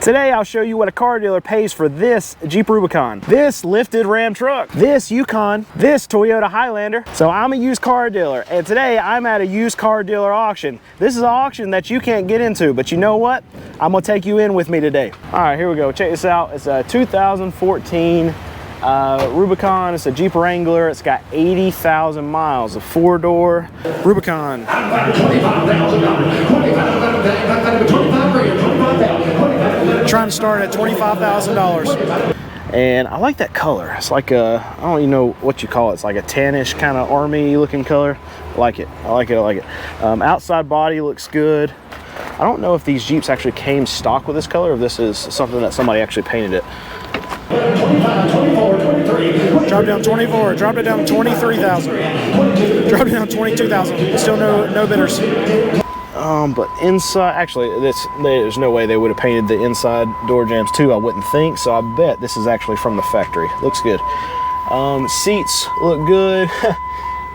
Today I'll show you what a car dealer pays for this Jeep Rubicon, this lifted Ram truck, this Yukon, this Toyota Highlander. So I'm a used car dealer, and today I'm at a used car dealer auction. This is an auction that you can't get into, but you know what? I'm gonna take you in with me today. All right, here we go. Check this out. It's a 2014 Rubicon. It's a Jeep Wrangler. It's got 80,000 miles. A four-door Rubicon. Trying to start at $25,000. And I like that color. It's like a, I don't even know what you call it. It's like a tannish kind of army looking color. I like it. I like it. I like it. Outside body looks good. I don't know if these Jeeps actually came stock with this color, or if this is something that somebody actually painted it. 25, 24, 23. Drop down 24. Drop it down 23,000. Drop it down 22,000. Still no bidders. But inside, actually, there's no way they would have painted the inside door jambs too. I wouldn't think. So I bet this is actually from the factory. Looks good. Seats look good.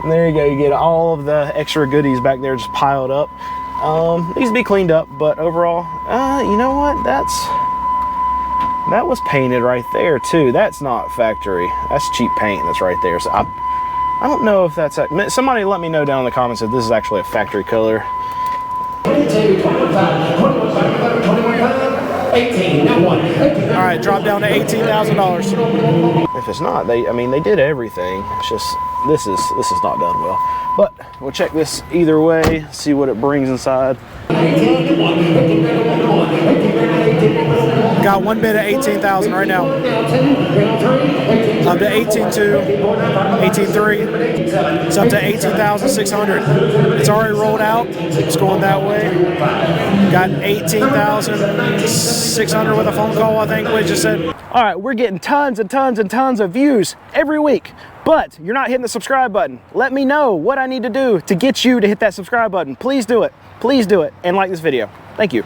And there you go. You get all of the extra goodies back there just piled up. Needs to be cleaned up, but overall, you know what? That was painted right there too. That's not factory. That's cheap paint that's right there. So I don't know if that's somebody let me know down in the comments if this is actually a factory color. 22, 25, 21, 25, 18. Now one. All right, drop down to $18,000. If it's not, I mean they did everything. It's just this is not done well. But we'll check this either way, see what it brings inside. Got one bid at $18,000 right now. Up to $18,200, $18,300. It's up to $18,600. It's already rolled out. It's going that way. Got $18,600 with a phone call, I think we just said. All right, we're getting tons and tons and tons of views every week, but you're not hitting the subscribe button. Let me know what I need to do to get you to hit that subscribe button. Please do it. Please do it, and like this video. Thank you.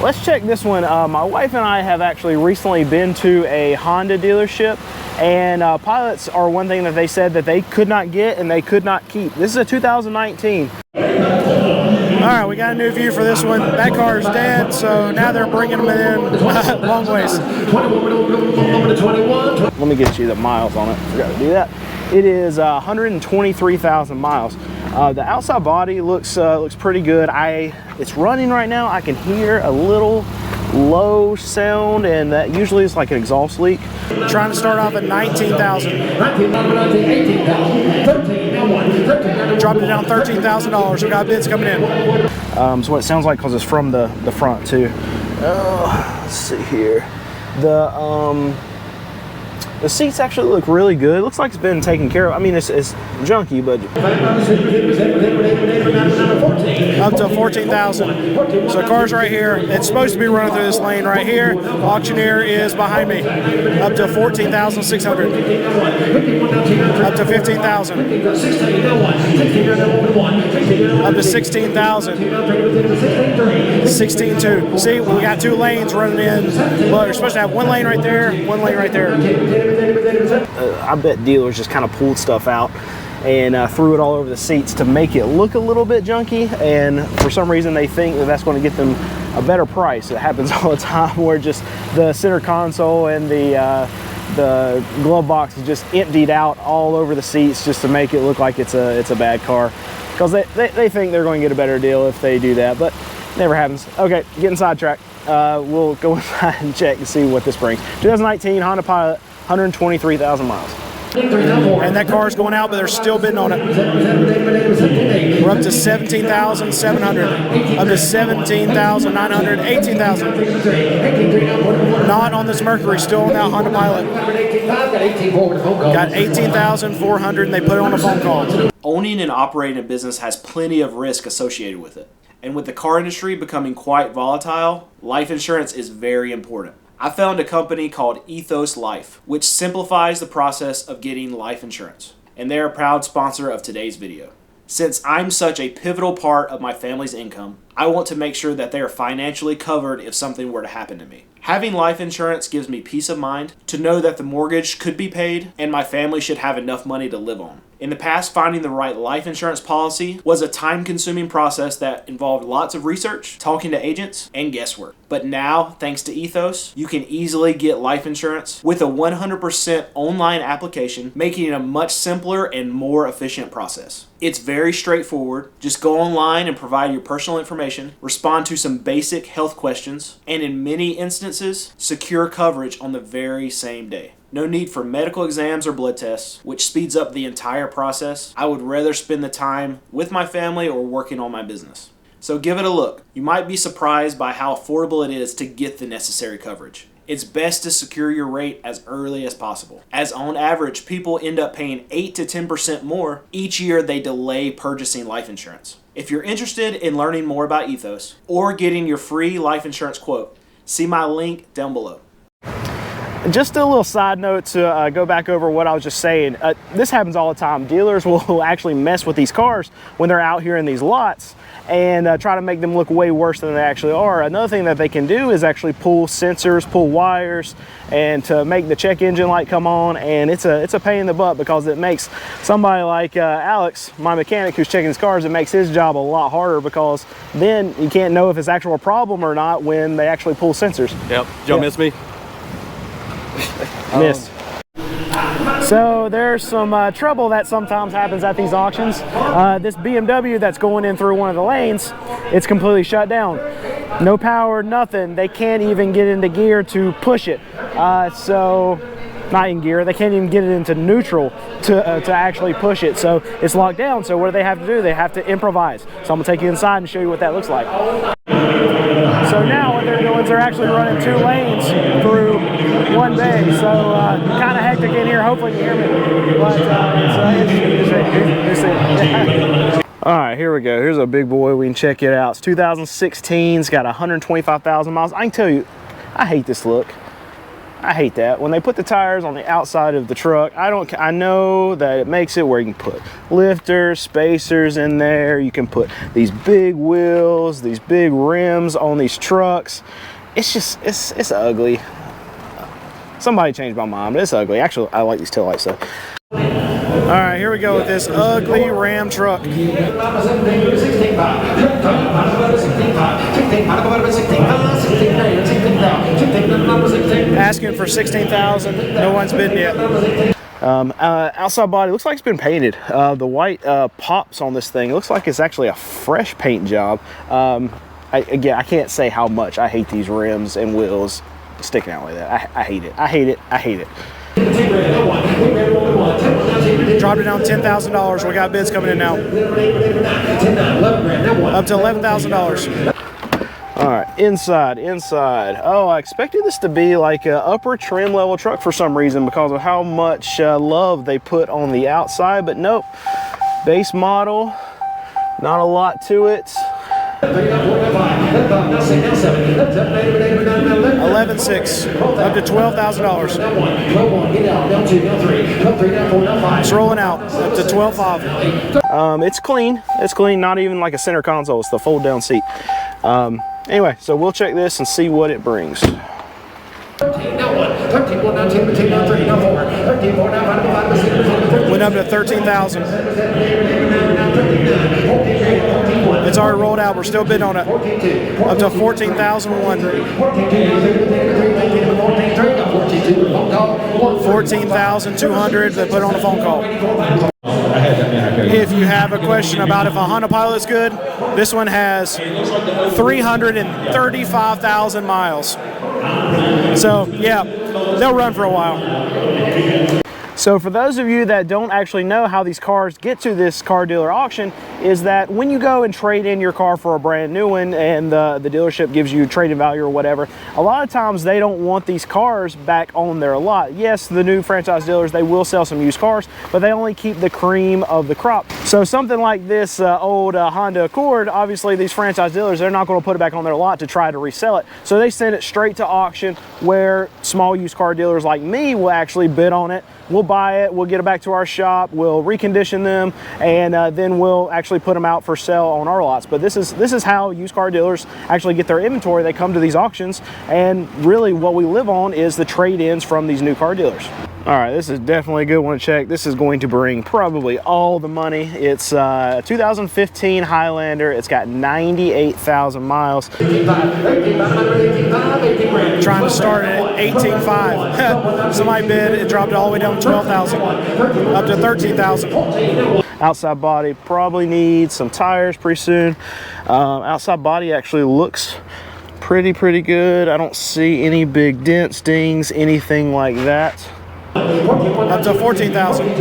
Let's check this one. My wife and I have actually recently been to a Honda dealership, and pilots are one thing that they said that they could not get and they could not keep. This is a 2019. All right, we got a new view for this one. That car is dead, so now they're bringing them in long ways. Let me get you the miles on it. Forgot to do that. It is 123,000 miles. The outside body looks pretty good. It's running right now. I can hear a little low sound, and that usually is like an exhaust leak. Trying to start off at 19,000. Dropped it down $13,000. We got bids coming in. So what it sounds like, because it's from the front too. Let's see here. The seats actually look really good. It looks like it's been taken care of. I mean, it's junky, but up to 14,000. So the car's right here. It's supposed to be running through this lane right here. Auctioneer is behind me. Up to 14,600. Up to 15,000. Up to 16,000. 16.2. See, we got two lanes running in. Well, you're supposed to have one lane right there, one lane right there. I bet dealers just kind of pulled stuff out and threw it all over the seats to make it look a little bit junky, and for some reason they think that that's going to get them a better price. It happens all the time where just the center console and the glove box is just emptied out all over the seats just to make it look like it's a bad car, because they think they're going to get a better deal if they do that, but never happens. Okay, getting sidetracked. We'll go inside and check and see what this brings. 2019 Honda Pilot, 123,000 miles. And that car is going out, but they're still bidding on it. We're up to 17,700, up to 17,900, 18,000. Not on this Mercury, still on that Honda Pilot. Got 18,400, and they put it on a phone call. Owning and operating a business has plenty of risk associated with it. And with the car industry becoming quite volatile, life insurance is very important. I found a company called Ethos Life, which simplifies the process of getting life insurance, and they're a proud sponsor of today's video. Since I'm such a pivotal part of my family's income, I want to make sure that they are financially covered if something were to happen to me. Having life insurance gives me peace of mind to know that the mortgage could be paid and my family should have enough money to live on. In the past, finding the right life insurance policy was a time-consuming process that involved lots of research, talking to agents, and guesswork. But now, thanks to Ethos, you can easily get life insurance with a 100% online application, making it a much simpler and more efficient process. It's very straightforward. Just go online and provide your personal information, respond to some basic health questions, and in many instances, secure coverage on the very same day. No need for medical exams or blood tests, which speeds up the entire process. I would rather spend the time with my family or working on my business. So give it a look. You might be surprised by how affordable it is to get the necessary coverage. It's best to secure your rate as early as possible, as on average, people end up paying 8 to 10% more each year they delay purchasing life insurance. If you're interested in learning more about Ethos or getting your free life insurance quote, see my link down below. Just a little side note to go back over what I was just saying. This happens all the time. Dealers will actually mess with these cars when they're out here in these lots and try to make them look way worse than they actually are. Another thing that they can do is actually pull sensors, pull wires, and to make the check engine light come on, and it's a pain in the butt because it makes somebody like Alex, my mechanic who's checking his cars, it makes his job a lot harder because then you can't know if it's actual a problem or not when they actually pull sensors. Yep. Did y'all miss me? Missed. So there's some trouble that sometimes happens at these auctions. This BMW that's going in through one of the lanes, it's completely shut down. No power, nothing. They can't even get into gear to push it. So, not in gear, they can't even get it into neutral to actually push it. So it's locked down. So what do they have to do? They have to improvise. So I'm gonna take you inside and show you what that looks like. So now what they're doing is they're actually running 2 lanes through one bay. So kind of hectic in here. Hopefully you can hear me. But it's all right, here we go. Here's a big boy. We can check it out. It's 2016. It's got 125,000 miles. I can tell you, I hate this look. I hate that. When they put the tires on the outside of the truck, I know that it makes it where you can put lifters, spacers in there. You can put these big wheels, these big rims on these trucks. It's just, it's ugly. Somebody changed my mind, but it's ugly. Actually, I like these taillights though. All right, here we go with this ugly Ram truck. Asking for $16,000. No one's bid yet. Outside body looks like it's been painted. The white pops on this thing. It looks like it's actually a fresh paint job. Again, I can't say how much I hate these rims and wheels sticking out like that. I hate it. I hate it. I hate it. Dropped it down $10,000. We got bids coming in now. Up to $11,000. All right, inside. Oh, I expected this to be like an upper trim level truck for some reason because of how much love they put on the outside, but nope. Base model, not a lot to it. 11.6, up to $12,000. It's rolling out up to 12.5. It's clean. It's clean. Not even like a center console. It's the fold down seat. Anyway, so we'll check this and see what it brings. Went up to 13,000. It's already rolled out. We're still bidding on it. Up to 14,001. 14,200. They put on a phone call. If you have a question about if a Honda Pilot's good, this one has 335,000 miles. So yeah, they'll run for a while. So for those of you that don't actually know how these cars get to this car dealer auction, is that when you go and trade in your car for a brand new one and the dealership gives you trade-in value or whatever, a lot of times they don't want these cars back on their lot. Yes, the new franchise dealers, they will sell some used cars, but they only keep the cream of the crop. So something like this old Honda Accord, obviously these franchise dealers, they're not going to put it back on their lot to try to resell it. So they send it straight to auction where small used car dealers like me will actually bid on it. We'll buy it, we'll get it back to our shop, we'll recondition them, and then we'll actually put them out for sale on our lots. But this is how used car dealers actually get their inventory. They come to these auctions, and really what we live on is the trade-ins from these new car dealers. All right, this is definitely a good one to check. This is going to bring probably all the money. It's a 2015 Highlander. It's got 98,000 miles. Trying to start it at 18.5. Somebody bid, it dropped it all the way down to 12,000, up to 13,000. Outside body probably needs some tires pretty soon. Outside body actually looks pretty good. I don't see any big dents, dings, anything like that. Up to 14,000. Up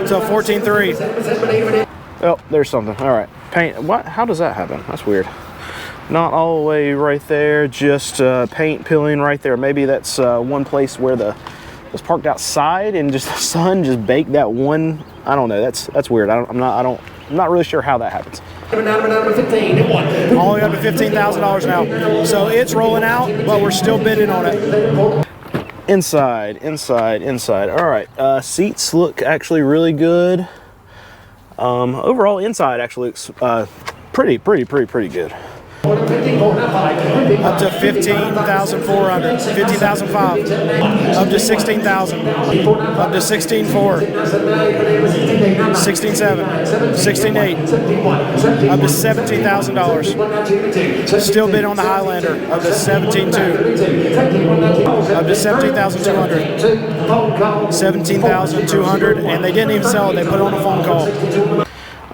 to 14.3. Oh, there's something. All right. Paint. What? How does that happen? That's weird. Not all the way right there. Just paint peeling right there. Maybe that's one place where the was parked outside and just the sun just baked that one. I don't know. That's weird. I'm not really sure how that happens. All the way up to $15,000 now. So it's rolling out, but we're still bidding on it. Inside. All right, seats look actually really good. Overall inside actually looks pretty good. Up to 15,400, 15,005, up to 16,000, up to 16,400, 16,700, 16,800, up to $17,000. Still bid on the Highlander, up to 17,200, up to 17,200, 17,200, and they didn't even sell it. They put it on a phone call.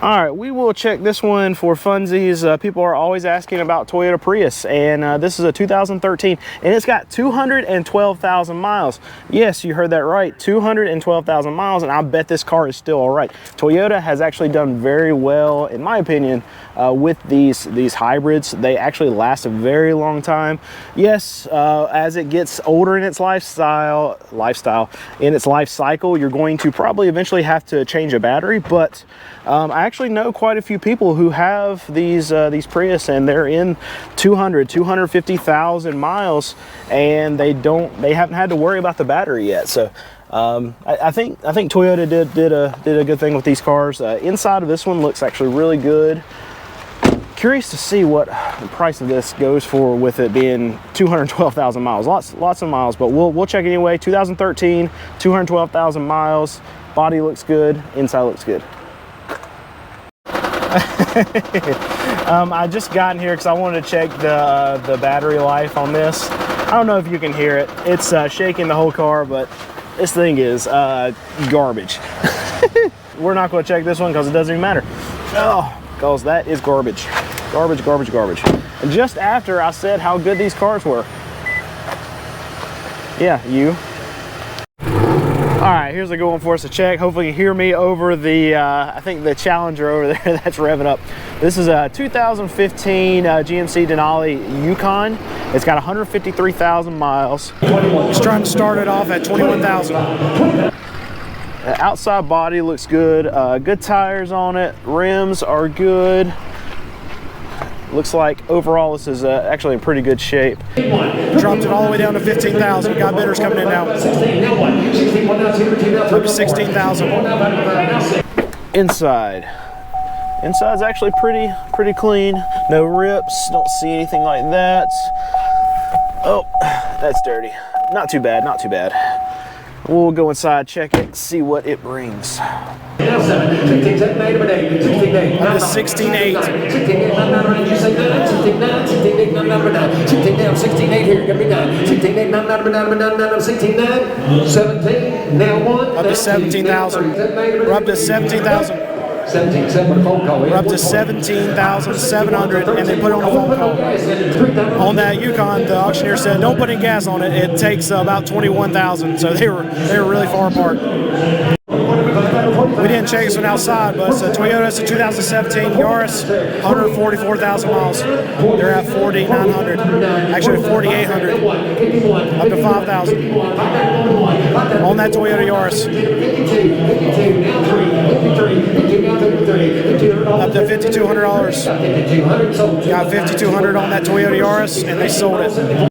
All right, we will check this one for funsies. People are always asking about Toyota Prius, and this is a 2013, and it's got 212,000 miles. Yes, you heard that right, 212,000 miles, and I bet this car is still all right. Toyota has actually done very well, in my opinion, with these hybrids. They actually last a very long time. Yes, as it gets older in its lifestyle, in its life cycle, you're going to probably eventually have to change a battery, but I actually know quite a few people who have these Prius, and they're in 250,000 miles, and they haven't had to worry about the battery yet. So I think Toyota did a good thing with these cars. Inside of this one looks actually really good. Curious to see what the price of this goes for with it being 212,000 miles. Lots of miles, but we'll check anyway. 2013, 212,000 miles. Body looks good. Inside looks good. I just got in here because I wanted to check the battery life on this. I don't know if you can hear it. It's shaking the whole car, but this thing is garbage. We're not going to check this one because it doesn't even matter. Oh, because that is garbage. Garbage. And just after I said how good these cars were. Yeah, you. All right, here's a good one for us to check. Hopefully you hear me over the, I think the Challenger over there that's revving up. This is a 2015 GMC Denali Yukon. It's got 153,000 miles. He's trying to start it off at 21,000. Outside body looks good. Good tires on it. Rims are good. Looks like overall this is actually in pretty good shape. Dropped it all the way down to 15,000. Got bidders coming in now. Up to 16,000. Inside's actually pretty clean. No rips. Don't see anything like that. Oh, that's dirty. Not too bad. We'll go inside, check it, see what it brings. Up to 17,000. We're up to 17,000. We're up to 17,700, and they put it on a phone call. On that Yukon, the auctioneer said, "Don't put any gas on it. It takes about 21,000." So they were really far apart. We didn't check this one outside, but it's a Toyota. It's a 2017 Yaris, 144,000 miles. They're at 4,900, actually 4,800, up to 5,000 on that Toyota Yaris. Up to $5,200. Got $5,200 on that Toyota Yaris, and they sold it.